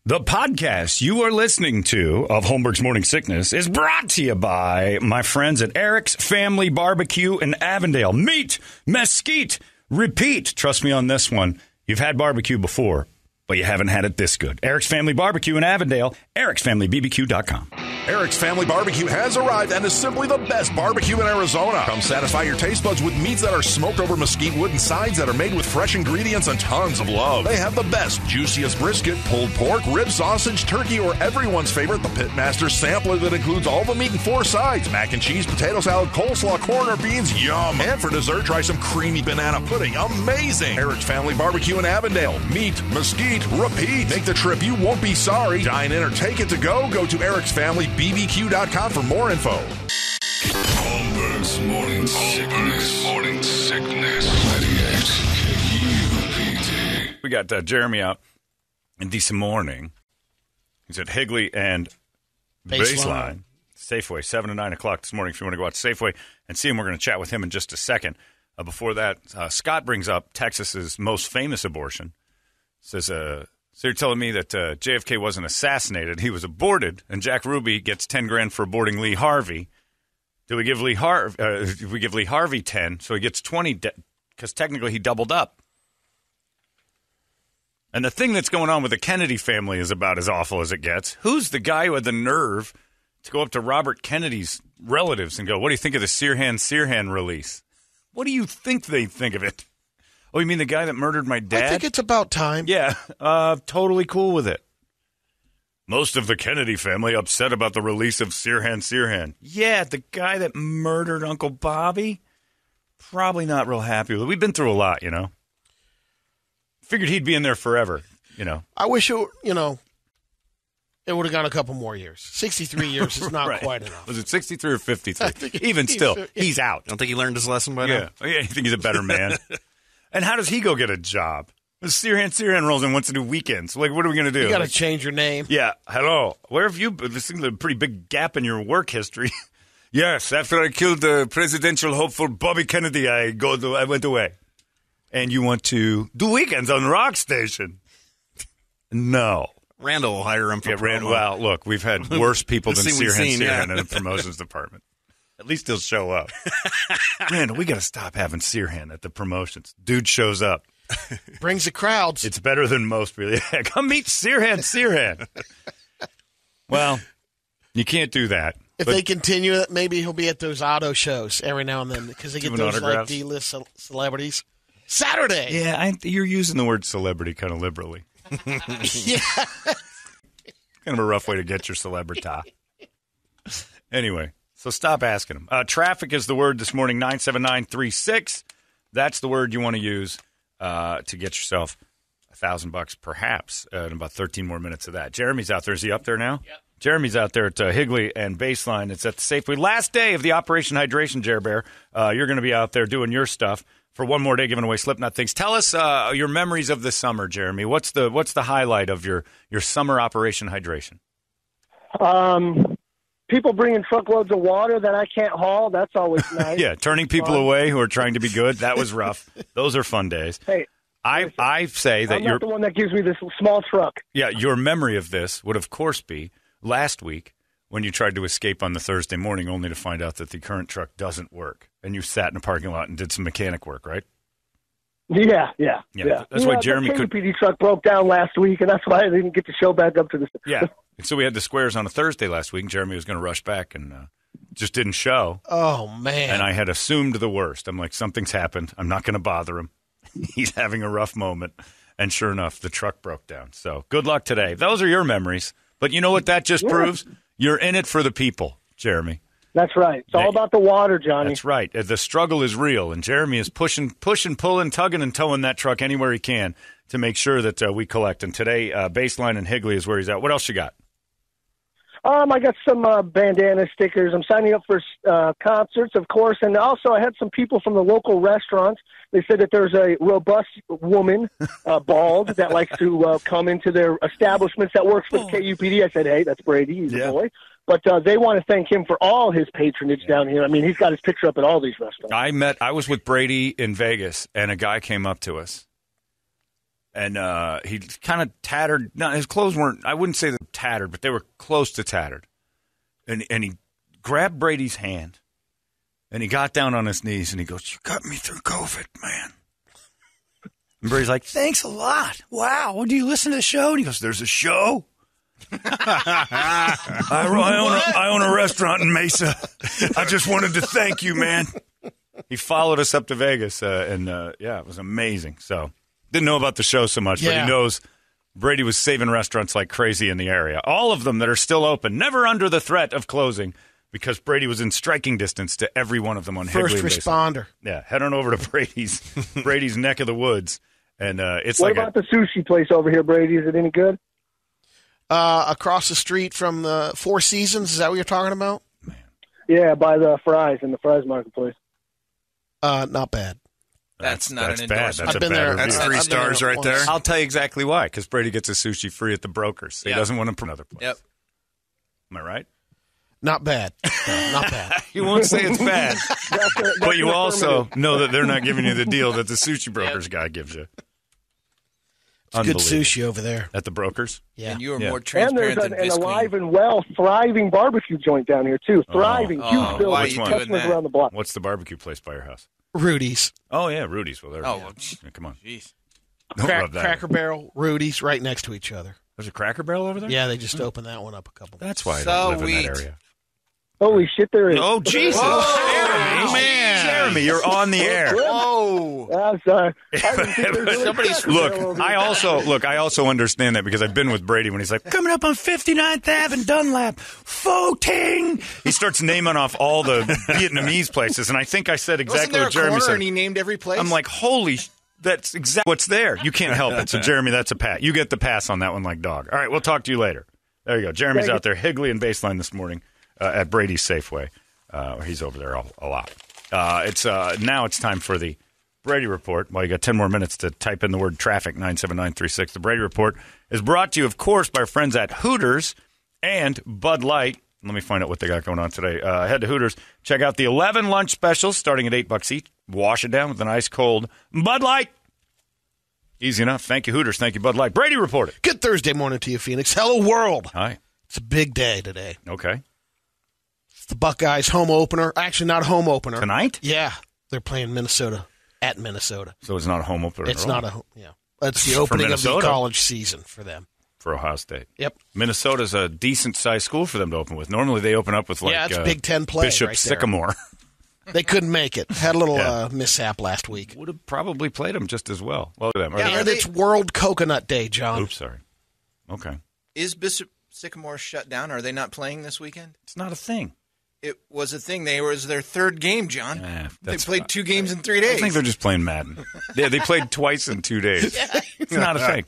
The podcast you are listening to of Holmberg's Morning Sickness is brought to you by my friends at Eric's Family Barbecue in Avondale. Meat, mesquite, repeat. Trust me on this one. You've had barbecue before, but you haven't had it this good. Eric's Family Barbecue in Avondale, ericsfamilybbq.com. Eric's Family Barbecue has arrived and is simply the best barbecue in Arizona. Come satisfy your taste buds with meats that are smoked over mesquite wood and sides that are made with fresh ingredients and tons of love. They have the best, juiciest brisket, pulled pork, rib sausage, turkey, or everyone's favorite, the Pitmaster Sampler that includes all the meat and 4 sides. Mac and cheese, potato salad, coleslaw, corn, or beans. Yum! And for dessert, try some creamy banana pudding. Amazing! Eric's Family Barbecue in Avondale. Meat, mesquite, repeat. Make the trip. You won't be sorry. Dine in or take it to go. Go to ericsfamilybbq.com for more info. Holmberg's Morning Sickness. Morning Sickness. 98 KUPD. We got Jeremy out in this morning. He's at Higley and Baseline. Safeway, 7 to 9 o'clock this morning if you want to go out to Safeway and see him. We're going to chat with him in just a second. Before that, Scott brings up Texas's most famous abortion. Says, so you're telling me that JFK wasn't assassinated, he was aborted, and Jack Ruby gets $10,000 for aborting Lee Harvey. Do we give Lee Harvey 10, so he gets 20, because technically he doubled up. And the thing that's going on with the Kennedy family is about as awful as it gets. Who's the guy who had the nerve to go up to Robert Kennedy's relatives and go, what do you think of the Sirhan release? What do you think they think of it? Oh, you mean the guy that murdered my dad? I think it's about time. Yeah, totally cool with it. Most of the Kennedy family upset about the release of Sirhan. Yeah, the guy that murdered Uncle Bobby? Probably not real happy with it. We've been through a lot, you know. Figured he'd be in there forever, you know. I wish it would have gone a couple more years. 63 years is not right. Quite enough. Was it 63 or 53? Even still, he's out. Don't think he learned his lesson by now? Yeah, you think he's a better man? And how does he go get a job? Sirhan rolls in wants to do weekends. Like, what are we going to do? You got to change your name. Yeah. Hello. Where have you been? This seems like a pretty big gap in your work history. Yes. After I killed the presidential hopeful Bobby Kennedy, I went away. And you want to do weekends on Rock Station? No. Randall will hire him for promo. Well, look, we've had worse people than Sirhan in the promotions department. At least he'll show up. Randall, we got to stop having Sirhan at the promotions. Dude shows up. Brings the crowds. It's better than most, really. Come meet Sirhan. Well, you can't do that. If they continue it, maybe he'll be at those auto shows every now and then because they get those like D-list celebrities. Saturday. Yeah, you're using the word celebrity kind of liberally. Yeah. Kind of a rough way to get your celebrity. Anyway. So stop asking them. Traffic is the word this morning, 97936. That's the word you want to use to get yourself $1,000 perhaps in about 13 more minutes of that. Jeremy's out there. Is he up there now? Yep. Jeremy's out there at Higley and Baseline. It's at the Safeway. Last day of the Operation Hydration, Jer Bear. You're going to be out there doing your stuff for one more day, giving away Slipknot things. Tell us your memories of the summer, Jeremy. What's the highlight of your summer Operation Hydration? People bringing truckloads of water that I can't haul, that's always nice. Yeah, turning people away who are trying to be good, that was rough. Those are fun days. Hey, I say that I'm not the one that gives me this small truck. Yeah, your memory of this would, of course, be last week when you tried to escape on the Thursday morning only to find out that the current truck doesn't work, and you sat in a parking lot and did some mechanic work, right? Yeah. That's why Jeremy the KUPD truck broke down last week, and that's why I didn't get to show back up to the. Yeah, so we had the squares on a Thursday last week, and Jeremy was going to rush back and just didn't show. Oh man! And I had assumed the worst. I'm like, something's happened. I'm not going to bother him. He's having a rough moment, and sure enough, the truck broke down. So good luck today. Those are your memories, but you know what that just proves? You're in it for the people, Jeremy. That's right. It's all about the water, Johnny. That's right. The struggle is real, and Jeremy is pushing, pulling, tugging, and towing that truck anywhere he can to make sure that we collect. And today, Baseline and Higley is where he's at. What else you got? I got some bandana stickers. I'm signing up for concerts, of course, and also I had some people from the local restaurants. They said that there's a robust woman, bald, that likes to come into their establishments that works for the KUPD. I said, hey, that's Brady. He's a boy. But they want to thank him for all his patronage down here. I mean, he's got his picture up at all these restaurants. I was with Brady in Vegas, and a guy came up to us. And he kind of tattered. No, his clothes weren't, I wouldn't say they were tattered, but they were close to tattered. And he grabbed Brady's hand, and he got down on his knees, and he goes, "You got me through COVID, man." And Brady's like, "Thanks a lot. Wow. Well, do you listen to the show?" And he goes, "There's a show? I own a restaurant in Mesa. I just wanted to thank you, man." He followed us up to Vegas, and it was amazing. So, didn't know about the show so much, but he knows Brady was saving restaurants like crazy in the area. All of them that are still open, never under the threat of closing, because Brady was in striking distance to every one of them on First Higley responder. Yeah, head on over to Brady's neck of the woods, and it's what about the sushi place over here, Brady? Is it any good? Across the street from the Four Seasons, is that what you're talking about? Man. Yeah, by the fries in the fries marketplace. Not bad. That's not an bad. endorsement. I've been there. That's 3 stars right there. I'll tell you exactly why. Because Brady gets his sushi free at the Brokers. So he doesn't want to put another place. Yep. Am I right? Not bad. No, not bad. You won't say it's bad, but you also know that they're not giving you the deal that the Sushi Brokers guy gives you. It's good sushi over there. At the Brokers? Yeah. And you are Yeah. more And transparent there's than an alive Bisqueen. and well, thriving barbecue joint down here, too. Thriving, huge why building, are you doing customers that? around the block. What's the barbecue place by your house? Rudy's. Oh, yeah, Rudy's. Well, there. Oh, Yeah. well, Yeah, come on. jeez. Don't rub that Cracker in. Barrel, Rudy's, right next to each other. There's a Cracker Barrel over there? Yeah, they just opened that one up a couple. That's why I So don't live in wheat. that area. Holy shit, there is. Oh, Jesus. Jeremy, man. Jeremy, you're on the air. Oh. I'm sorry. I didn't think there was really Somebody's- Cracker Barrel Look, over I here. also understand that because I've been with Brady when he's like, coming up on 59th Ave in Dunlap, Pho Ting. He starts naming off all the Vietnamese places, and I think I said Wasn't exactly there what a Jeremy corner said. and he named every place? I'm like, that's exactly what's there. You can't help it. So, Jeremy, that's a pass. You get the pass on that one like dog. All right, we'll talk to you later. There you go. Jeremy's out there, Higley and Baseline this morning at Brady's Safeway. He's over there a lot. Now it's time for the Brady Report. Well, you got 10 more minutes to type in the word traffic, 97936. The Brady Report is brought to you, of course, by our friends at Hooters and Bud Light. Let me find out what they got going on today. Head to Hooters. Check out the 11 lunch specials starting at $8 each. Wash it down with an ice cold Bud Light. Easy enough. Thank you, Hooters. Thank you, Bud Light. Brady Report it. Good Thursday morning to you, Phoenix. Hello, world. Hi. It's a big day today. Okay. It's the Buckeyes home opener. Actually, not a home opener. Tonight? Yeah. They're playing Minnesota at Minnesota. So it's not a home opener It's at all not a home. Yeah. It's the For opening of the Minnesota. college season for them. for Ohio State. Yep. Minnesota's a decent-sized school for them to open with. Normally they open up with like it's Big Ten play Bishop right there. Sycamore. They couldn't make it. Had a little mishap last week. Would have probably played them just as well. Well, them. And it's World Coconut Day, John. Oops, sorry. Okay. Is Bishop Sycamore shut down? Are they not playing this weekend? It's not a thing. It was a thing. It was their third game, John. They that's played 2 games in 3 days. I think they're just playing Madden. They played twice in 2 days. It's not a thing.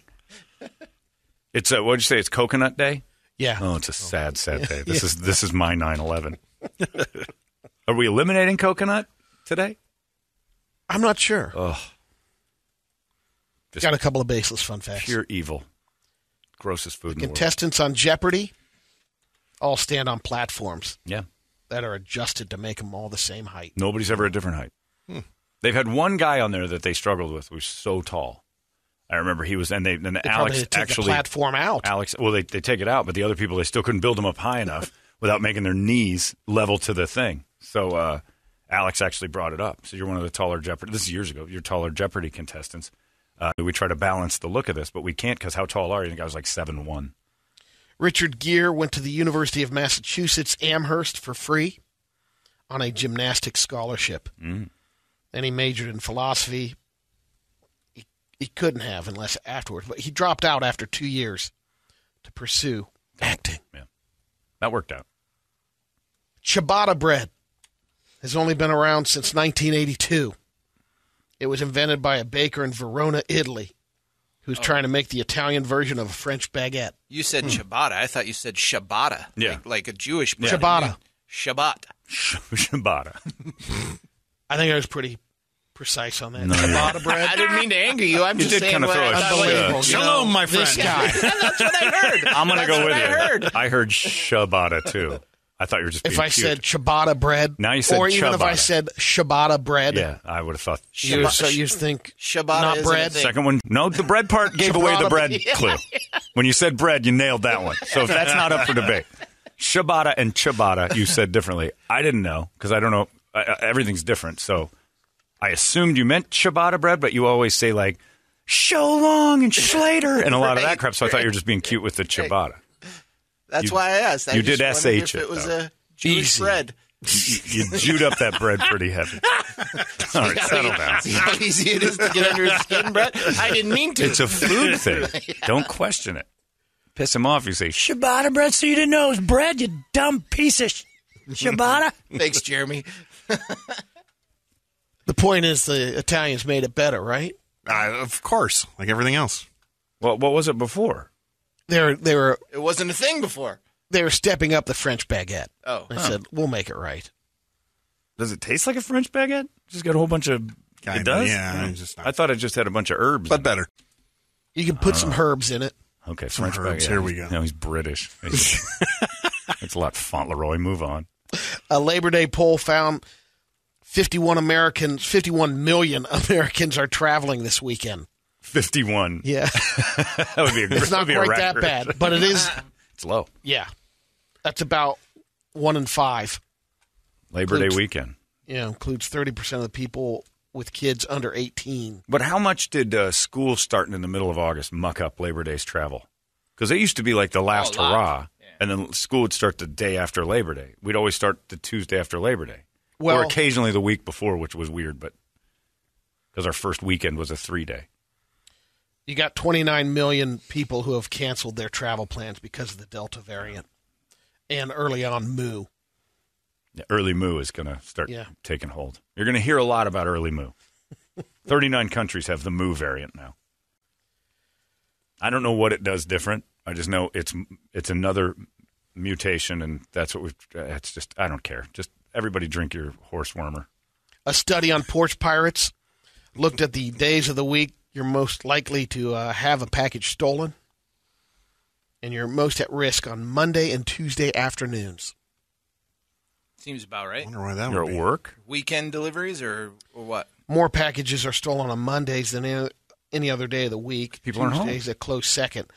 It's what'd you say? It's Coconut Day? Yeah. Oh, it's a sad day. This is my 9/11. Are we eliminating coconut today? I'm not sure. Ugh. Just Got a couple of baseless fun facts. pure evil. Grossest food in the world. Contestants on Jeopardy all stand on platforms Yeah. that are adjusted to make them all the same height. Nobody's ever a different height. They've had one guy on there that they struggled with who was so tall. I remember he was, and They Alex probably take actually the platform out. Alex, well, they take it out, but the other people, they still couldn't build them up high enough without making their knees level to the thing. So Alex actually brought it up. So you're one of the taller Jeopardy. This is years ago. You're taller Jeopardy contestants. We try to balance the look of this, but we can't because how tall are you? I think I was like 7'1". Richard Gere went to the University of Massachusetts Amherst for free on a gymnastics scholarship. Then he majored in philosophy. He couldn't have unless afterwards, but he dropped out after 2 years to pursue acting. Yeah, that worked out. Ciabatta bread has only been around since 1982. It was invented by a baker in Verona, Italy, who's trying to make the Italian version of a French baguette. You said Ciabatta. I thought you said Shabata. Yeah. Like a Jewish bread. Ciabatta. Shabbat. Ciabatta. I think I was pretty precise on that. No, Ciabatta bread. I didn't mean to anger you. I'm You just did saying kind of what throw I a thought. Unbelievable. You Shalom, my This friend. guy. That's what I heard. I'm going to go with what I you. heard. I heard Shabata too. I thought you were just being If I cute. said ciabatta bread, Now you said or even if I ciabatta. said ciabatta bread, Yeah, I would have thought. you think Ciabatta not isn't bread. a thing. Second one, no, the bread part gave away the bread clue. When you said bread, you nailed that one. So that's not up for debate. Shabata and ciabatta, you said differently. I didn't know because I don't know. Everything's different. So I assumed you meant ciabatta bread, but you always say like show long and Schlater and a lot of that crap. So I thought you were just being cute with the ciabatta. That's why I asked. I you just did wondered SH if it, it was though. a Jewish Easy. bread. You jewed up that bread pretty heavy. All right, settle down. See how easy it is to get under his skin, Brett? I didn't mean to. It's a food thing. Don't question it. Piss him off. You say ciabatta bread, so you didn't know it was bread. You dumb piece of ciabatta. Thanks, Jeremy. The point is the Italians made it better, right? Of course, like everything else. Well, what was it before? They were It wasn't a thing before. stepping up the French baguette. Oh. They said we'll make it right. Does it taste like a French baguette? Just got a whole bunch of. Kinda, It does. yeah, it's just not- I thought it just had a bunch of herbs, But better. You can put some herbs in it. Okay, Some French herbs, baguette. here we go. No, he's British. It's a lot Fauntleroy. Move on. A Labor Day poll found 51 million Americans are traveling this weekend. 51. Yeah, That would be a it's not that'd be a quite that record. bad, but it is. It's low. Yeah, that's about 1 in 5. Labor Day weekend. Yeah, includes 30% of the people with kids under 18. But how much did school starting in the middle of August muck up Labor Day's travel? Because it used to be like the last a lot. hurrah, and then school would start the day after Labor Day. We'd always start the Tuesday after Labor Day. Or Well, occasionally the week before, which was weird, but because our first weekend was a 3-day. you got 29 million people who have canceled their travel plans because of the Delta variant. And early on, Moo. Yeah, early moo is going to start Yeah. taking hold. You're going to hear a lot about early moo. 39 countries have the moo variant now. I don't know what it does different. I just know it's another mutation, and that's what we've. It's just I don't care. Just everybody drink your horse warmer. A study on porch pirates looked at the days of the week you're most likely to have a package stolen, and you're most at risk on Monday and Tuesday afternoons. Seems about I right. wonder why that You're would at be. work. Weekend deliveries or what? More packages are stolen on Mondays than any other day of the week. People aren't home. Tuesday's a close second.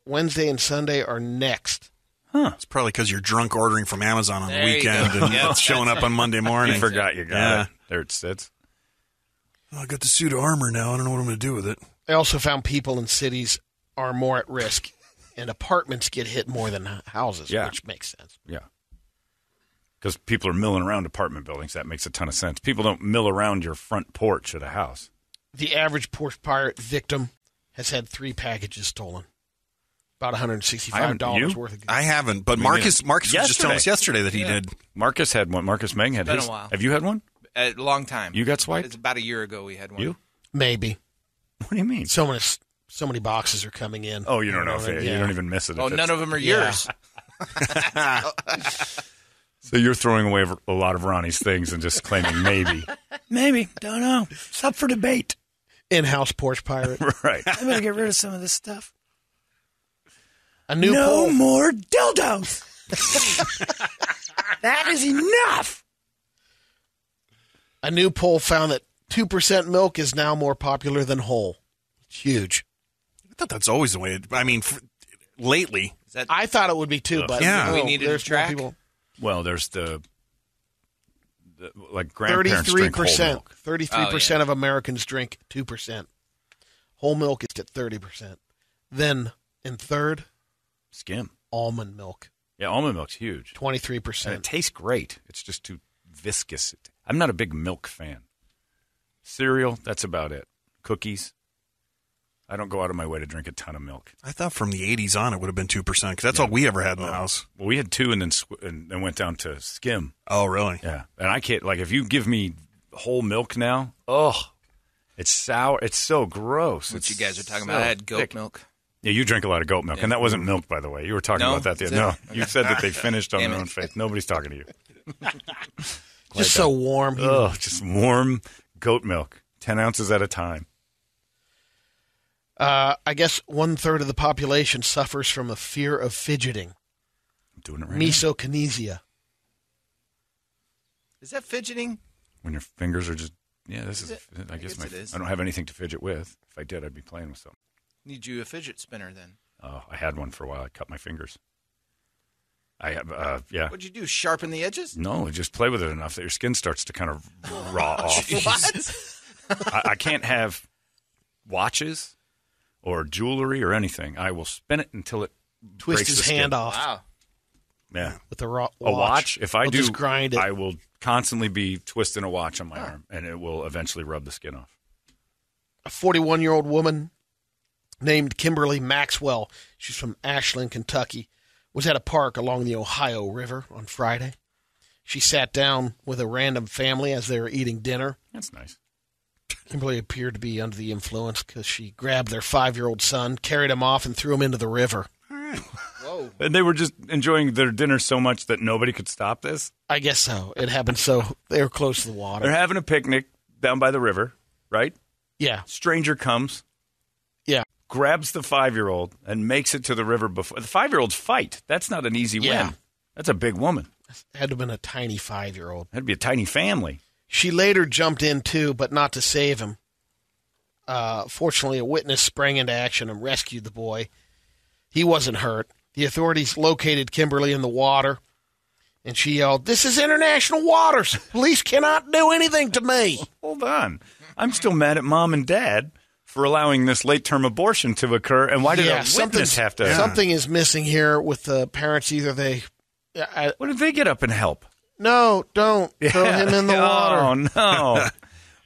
Wednesday and Sunday are next. It's probably because you're drunk ordering from Amazon on the There you weekend go. and Yeah, it's showing up on Monday You morning. forgot you got Yeah. it. There it sits. Oh, I got the suit of armor now. I don't know what I'm going to do with it. They also found people in cities are more at risk, and apartments get hit more than houses, Yeah. which makes sense. Yeah. Because people are milling around apartment buildings. That makes a ton of sense. People don't mill around your front porch at a house. The average porch pirate victim has had 3 packages stolen. About $165 you? worth of goods. I haven't, but mean, Marcus was just telling us yesterday. yesterday that he did. Marcus had one. Marcus Meng had Been his. a while. Have you had one? A long time. You got swiped? It's about a year ago we had one. You? Maybe. What do you mean? So many boxes are coming in. Oh, you don't know if Yeah. you don't even miss it. Oh, if none it's- of them are Yeah. yours. So you're throwing away a lot of Ronnie's things and just claiming maybe. Maybe. Don't know. It's up for debate. In-house porch pirate. Right. I'm going to get rid of some of this stuff. A new No poll. more dildos. That is enough. A new poll found that 2% milk is now more popular than whole. It's huge. I thought that's always the way. Lately, Is that I thought it would be too, but Yeah. no, We needed there's to more track? people. Well, there's the like grandparents drink whole 33%. milk. 33% of Americans drink 2%. Whole milk is at 30%. Then in third, Skim. almond milk, Yeah, almond milk's huge. 23%. And it tastes great. It's just too viscous. I'm not a big milk fan. Cereal, that's about it. Cookies. I don't go out of my way to drink a ton of milk. I thought from the 80s on it would have been 2% because that's all we ever had in the house. Well, we had 2 and then went down to skim. Oh, really? Yeah. And I can't, like, if you give me whole milk now, it's sour. It's so gross. what It's you guys are talking so about? I had goat thick. milk. Yeah, you drink a lot of goat milk. Yeah. And that wasn't milk, by the way. You were talking No? about that the Is other it? No, you said that they finished on Damn their it. own faith. Nobody's talking to you. Just so warm. Oh, just warm goat milk, 10 ounces at a time. I guess 1/3 of the population suffers from a fear of fidgeting. doing it right Mesokinesia. Is that fidgeting? when your fingers are just. Yeah, this is. I guess it is. I don't have anything to fidget with. If I did, I'd be playing with something. Need you a fidget spinner then? Oh, I had one for a while. I cut my fingers. I have. Yeah. What'd you do? Sharpen the edges? No, just play with it enough that your skin starts to kind of raw off. What? I can't have watches or jewelry or anything. I will spin it until it Twist breaks his the skin. hand off Wow. Yeah. with a watch. A watch. If I I'll do, just grind it. I will constantly be twisting a watch on my arm, and it will eventually rub the skin off. A 41-year-old woman named Kimberly Maxwell, she's from Ashland, Kentucky, was at a park along the Ohio River on Friday. She sat down with a random family as they were eating dinner. That's nice. Kimberly appeared to be under the influence because she grabbed their 5-year-old son, carried him off, and threw him into the river. Whoa. And they were just enjoying their dinner so much that nobody could stop this. I guess so. It happened so they were close to the water. They're having a picnic down by the river, right? Yeah. Stranger comes, Yeah. grabs the 5-year-old, and makes it to the river before. The 5-year-olds fight. That's not an easy Yeah. win. That's a big woman. Had to have been a tiny 5-year-old. That'd be a tiny family. She later jumped in, too, but not to save him. Fortunately, a witness sprang into action and rescued the boy. He wasn't hurt. The authorities located Kimberly in the water, and she yelled, "This is international waters. Police cannot do anything to me." Hold on. I'm still mad at Mom and Dad for allowing this late-term abortion to occur, and why did a witness have to... Something is missing here with the parents. Either they... What did they get up and help? No, don't throw him in the water. Oh, no. Well,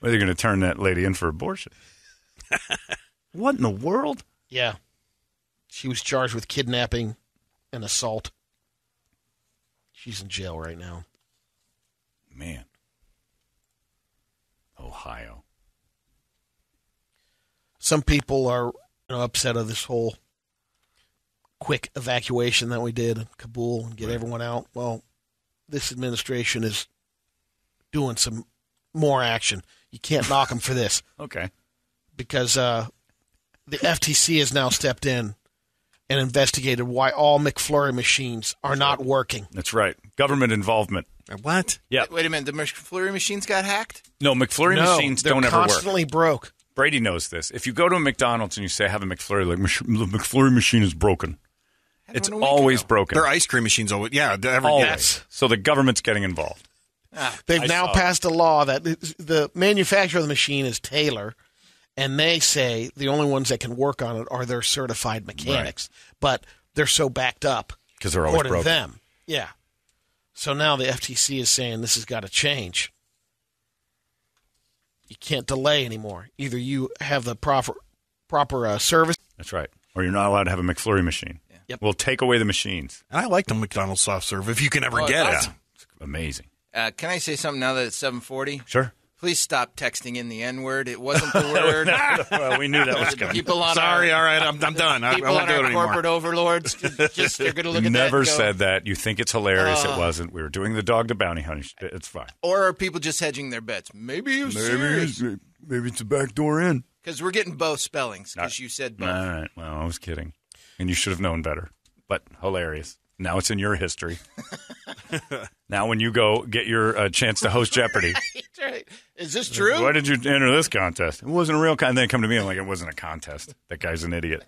they're going to turn that lady in for abortion. What in the world? Yeah. She was charged with kidnapping and assault. She's in jail right now. Man. Ohio. Some people are upset of this whole quick evacuation that we did in Kabul and get everyone out. Well, this administration is doing some more action. You can't knock them for this. Okay. Because the FTC has now stepped in and investigated why all McFlurry machines are not working. That's right. Government involvement. What? Yeah. Wait a minute. The McFlurry machines got hacked? No, McFlurry machines they're don't ever work. constantly broke. Brady knows this. If you go to a McDonald's and you say, I have a McFlurry, like, the McFlurry machine is broken. It's always broken. Their ice cream machines always, Always. Yes. So the government's getting involved. They've now passed a law that the manufacturer of the machine is Taylor, and they say the only ones that can work on it are their certified mechanics. Right. But they're so backed up. Because they're always broken. To them. Yeah. So now the FTC is saying this has got to change. You can't delay anymore. Either you have the proper service. That's right. Or you're not allowed to have a McFlurry machine. Yeah. Yep. We'll take away the machines. And I like the McDonald's soft serve if you can ever get it. It's amazing. Can I say something now that it's 7:40? Sure. Please stop texting in the N-word. It wasn't the word. Well, we knew that was coming. People on Sorry, all right, I'm done. I people won't on do it our anymore. corporate overlords, just they're going to look at that Never and go, said that. You think it's hilarious. It wasn't. We were doing the dog to bounty hunting. It's fine. Or are people just hedging their bets? Maybe you're serious. Maybe it's a back door in. Because we're getting both spellings, because you said both. All right. Well, I was kidding. And you should have known better. But hilarious. Now it's in your history. Now when you go get your chance to host Jeopardy. That's right. Is this true? Why did you enter this contest? It wasn't a real contest. Then come to me and like, it wasn't a contest. That guy's an idiot.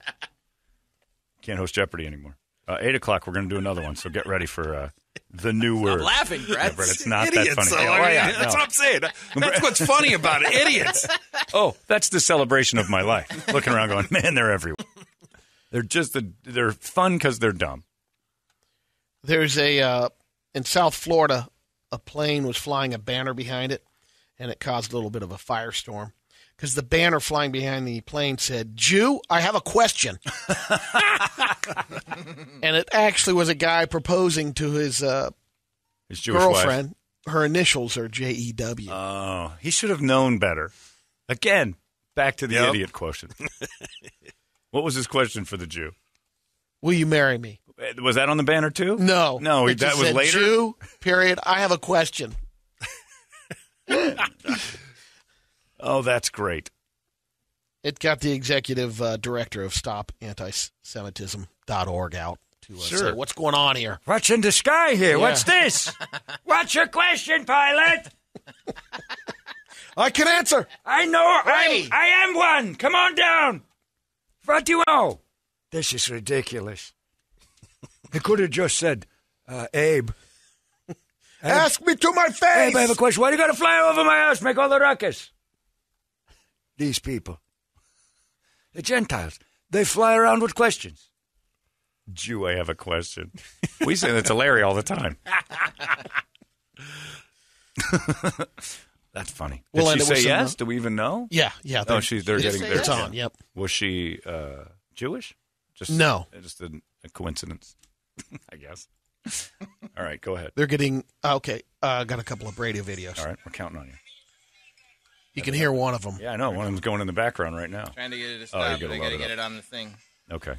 Can't host Jeopardy anymore. 8 o'clock, we're going to do another one. So get ready for the new word. I'm laughing, Brett. Yeah, Brett, it's not Idiots, that funny. though. Oh, I mean, yeah, that's no. what I'm saying. That's what's funny about it. Idiots. Oh, that's the celebration of my life. Looking around going, man, they're everywhere. They're fun because they're dumb. There's in South Florida, a plane was flying a banner behind it, and it caused a little bit of a firestorm because the banner flying behind the plane said, "Jew, I have a question." And it actually was a guy proposing to his Jewish girlfriend. Wife. Her initials are JEW. Oh, he should have known better. Again, back to the idiot quotient. What was his question for the Jew? Will you marry me? Was that on the banner too? No. No, it that just was said, later? Jew, period. I have a question. Oh, that's great. It got the executive director of StopAntisemitism.org out to say, what's going on here? What's in the sky here? Yeah. What's this? What's your question, pilot? I can answer. I know. I am one. Come on down. What do you know? This is ridiculous. He could have just said, Abe. Ask me to my face. Abe, I have a question. Why do you got to fly over my house, make all the ruckus? These people. The Gentiles. They fly around with questions. Jew, I have a question. We say that to Larry all the time. That's funny. Did We'll she end it with say some, yes? Do we even know? Yeah. Oh, they're getting there. It's on. Yep. Was she Jewish? No. Just a coincidence, I guess. All right, go ahead. They're getting okay. Got a couple of radio videos. All right, we're counting on you. You can hear one of them. Yeah, I know. One of them's going in the background right now. Trying to get it to stop, but I got to get it on the thing. Okay.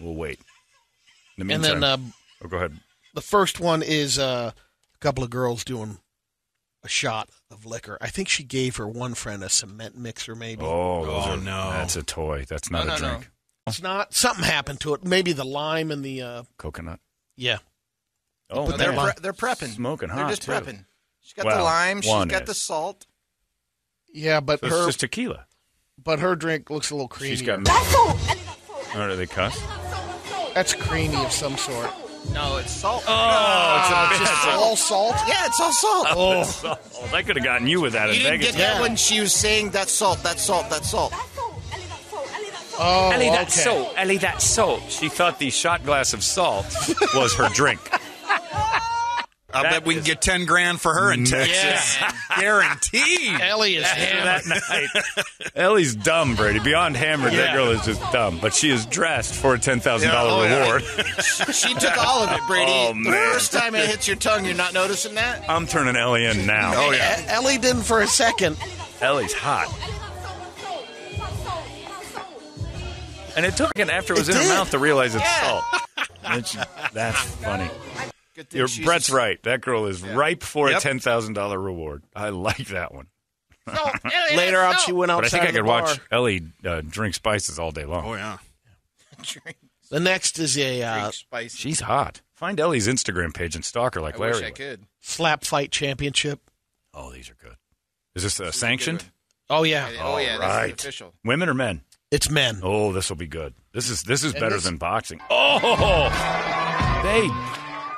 We'll wait. In the And meantime, then go ahead. the first one is a couple of girls doing a shot of liquor. I think she gave her one friend a cement mixer, maybe. Oh, no. That's a toy. That's not a drink. No. It's not. Something happened to it. Maybe the lime and the... Coconut? Yeah. Oh, They're prepping. Smoking hot, They're just too. prepping. She's got the lime. She's got the salt. Yeah, but So it's just tequila. But her drink looks a little creamy. She's got... Oh, do they cuss? That's creamy of some sort. No, it's salt. Oh, It's just all salt? Yeah, it's all salt. Oh, that could have gotten you with that You in didn't Vegas. get that when she was saying that's salt, that's salt, that's salt. Oh, Ellie, okay. that's salt. Ellie, that's salt. She thought the shot glass of salt was her drink. I bet we can get $10,000 for her in Texas. Guaranteed. Ellie is hammered. That night. Ellie's dumb, Brady. Beyond hammered, that girl is just dumb. But she is dressed for a $10,000 reward. She took all of it, Brady. Oh, The man. first time it hits your tongue, you're not noticing that? I'm turning Ellie in now. Oh, yeah. Ellie didn't for a second. Ellie's hot. And it took it after it was in her mouth to realize it's salt. That's funny. Brett's right. That girl is ripe for a $10,000 reward. I like that one. Later on, she went But I outside think I of the could bar. watch Ellie drink spices all day long. Oh, yeah. The next is a She's hot. Find Ellie's Instagram page and stalk her like I Larry wish I would. could. slap fight championship. Oh, these are good. Is this sanctioned? Oh, yeah. Oh, yeah, right. this is official. Women or men? It's men. Oh, this will be good. This is better than boxing. Oh, they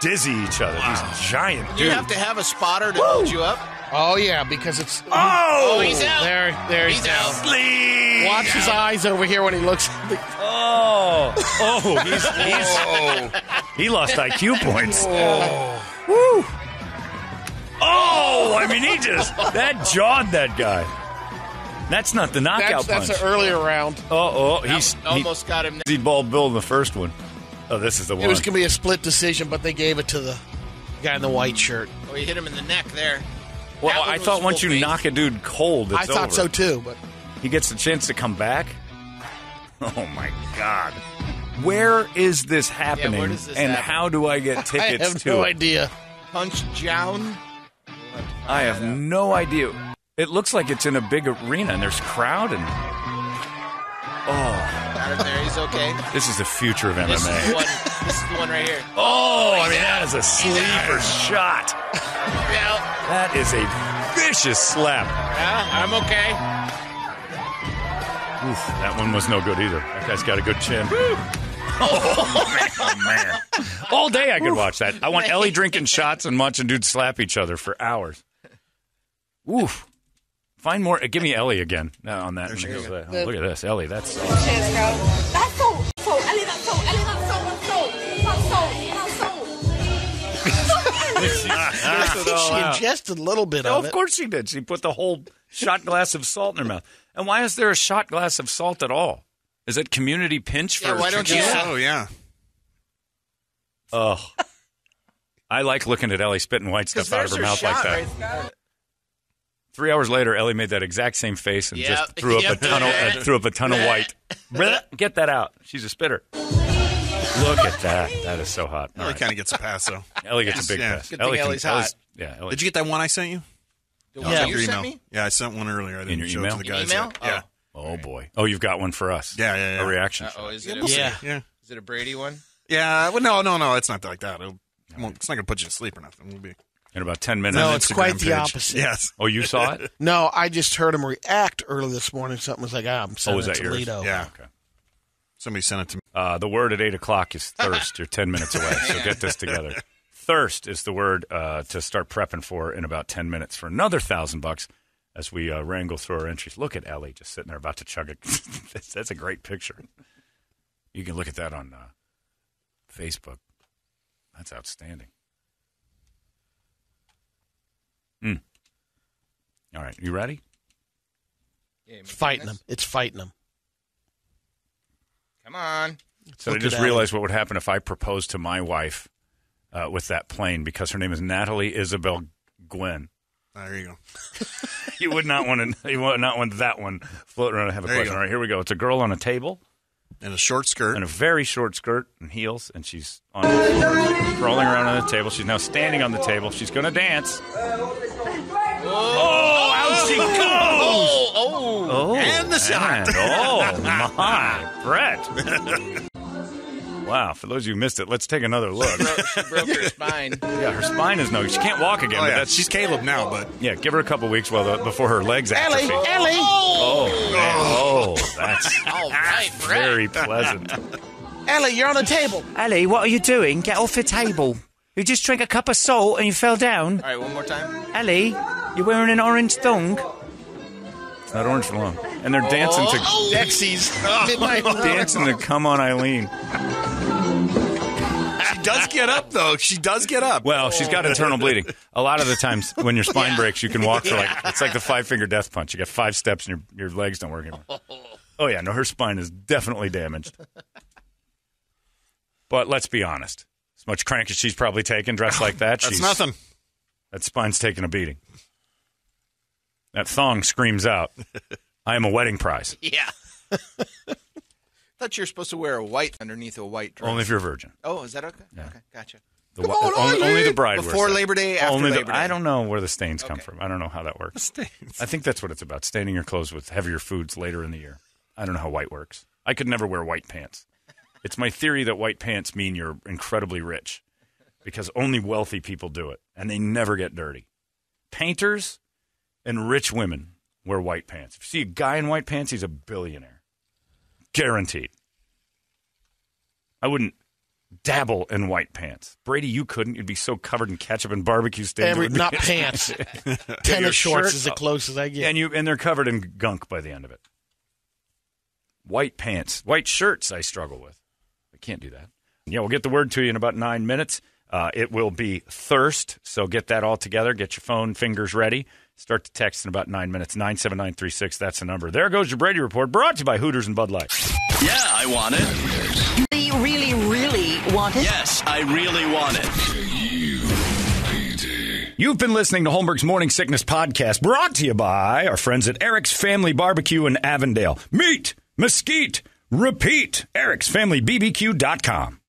dizzy each other. These giant dudes. You have to have a spotter to hold you up. Oh, yeah, because it's... Oh, he's out. There he's out. Sleep. Watch his eyes over here when he looks... He lost IQ points. Woo. Oh, I mean, that jawed that guy. That's not the knockout punch. That's an earlier round. He Almost got him. He balled Bill in the first one. Oh, this is the one. It was going to be a split decision, but they gave it to the guy in the white shirt. Oh, he hit him in the neck there. Well, That one I was thought once full you face. knock a dude cold, it's I thought over. so, too, but... He gets the chance to come back? Oh, my God. Where is this happening? where does this and happen? how do I get tickets I have to no it? idea. Punch down. I have no idea. It looks like it's in a big arena, and there's crowd, and... Oh, Got him there. He's okay. this is the future of MMA. This is the one right here. Oh, I mean, that is a sleeper shot. Yeah, That is a vicious slap. I'm okay. Oof, that one was no good either. That guy's got a good chin. Oh, man. All day I could watch that. I want Ellie drinking shots and watching dudes slap each other for hours. Oof. Find more. Give me Ellie again on that. Oh, look at this. Ellie, that's... That's so. Ellie, that's so. Ellie, that's so. She ingested a little bit Oh, of it. of course she did. She put the whole shot glass of salt in her mouth. And why is there a shot glass of salt at all? Is it community pinch for... Yeah, why don't you? Oh, yeah. Oh. I like looking at Ellie spitting white stuff out of her mouth like that. Right there. 3 hours later, Ellie made that exact same face and Yep. just threw up a ton of white. Get that out. She's a spitter. Look at that. That is so hot. All Ellie right. kind of gets a pass, though. Ellie gets a big Yeah. pass. Good thing Ellie's hot. Yeah. Ellie. Did you get that one I sent you? The Yeah. one you Your sent email. me? Yeah, I sent one earlier. I didn't your show email? it to the guys Email? yet. Yeah. Oh, boy. Oh, you've got one for us. Yeah. A reaction. Oh, is it? Yeah. Yeah. Is it a Brady one? Yeah, well, no, it's not like that. It's not going to put you to sleep or nothing. It'll be In about 10 minutes. No, it's Instagram quite the page. opposite. Yes. Oh, you saw it? No, I just heard him react early this morning. Something was like, I'm sending was it that to yours? Lido. Yeah. Okay. Somebody sent it to me. The word at 8 o'clock is thirst. You're 10 minutes away, so get this together. Thirst is the word to start prepping for in about 10 minutes for another $1,000 as we wrangle through our entries. Look at Ellie just sitting there about to chug it. That's a great picture. You can look at that on Facebook. That's outstanding. All right, you ready? Yeah, It's fighting them. It's fighting them. Come on. So I just realized what would happen if I proposed to my wife with that plane because her name is Natalie Isabel Gwen. There you go. You would not want to. You would not want that one floating around. I have a There you question. go. All right, here we go. It's a girl on a table And a short skirt. and a very short skirt and heels, and she's on the floor, rolling around on the table. She's now standing on the table. She's going to dance. Oh, out she goes! Oh, And the shot. man. Oh my, Brett! Wow, for those of you who missed it, let's take another look. She broke her spine. Yeah, her spine is no. She can't walk again. Oh, but yeah. that's She's Caleb now, but yeah. Give her a couple weeks before her legs atrophy. Ellie! Oh, that's All right, Brett. very pleasant. Ellie, you're on the table. Ellie, what are you doing? Get off the table. You just drank a cup of salt and you fell down. All right, one more time. Ellie, you're wearing an orange thong. It's not orange for long. And they're dancing to Dexy's midnight. dancing to "Come On, Eileen." she does get up, though. She does get up. Well, she's got internal bleeding. A lot of the times when your spine breaks, you can walk for it's like the 5-finger death punch. You got 5 steps and your legs don't work anymore. Oh yeah, no, her spine is definitely damaged. But let's be honest. As much crank as she's probably taken dressed like that, That's nothing. That spine's taking a beating. That thong screams out, "I am a wedding prize." Yeah. Thought you were supposed to wear a white underneath a white dress. Only if you're a virgin. Oh, is that okay? Yeah. Okay, gotcha. Only the bride Before wears that. Labor Day, after Only Labor Day. I don't know where the stains come Okay. from. I don't know how that works. Stains. I think that's what it's about, staining your clothes with heavier foods later in the year. I don't know how white works. I could never wear white pants. It's my theory that white pants mean you're incredibly rich because only wealthy people do it, and they never get dirty. Painters and rich women wear white pants. If you see a guy in white pants, he's a billionaire. Guaranteed. I wouldn't dabble in white pants. Brady, you couldn't. You'd be so covered in ketchup and barbecue stains. Not pants. your Tennis shorts shirt- is the closest I get. and they're covered in gunk by the end of it. White pants. White shirts I struggle with. I can't do that. Yeah, we'll get the word to you in about 9 minutes. It will be thirst, so get that all together. Get your phone fingers ready. Start to text in about 9 minutes. 97936, that's the number. There goes your Brady Report, brought to you by Hooters and Bud Light. Yeah, I want it. You really, really want it? Yes, I really want it. You've been listening to Holmberg's Morning Sickness Podcast, brought to you by our friends at Eric's Family Barbecue in Avondale. Meet, mesquite, repeat. Eric'sFamilyBBQ.com.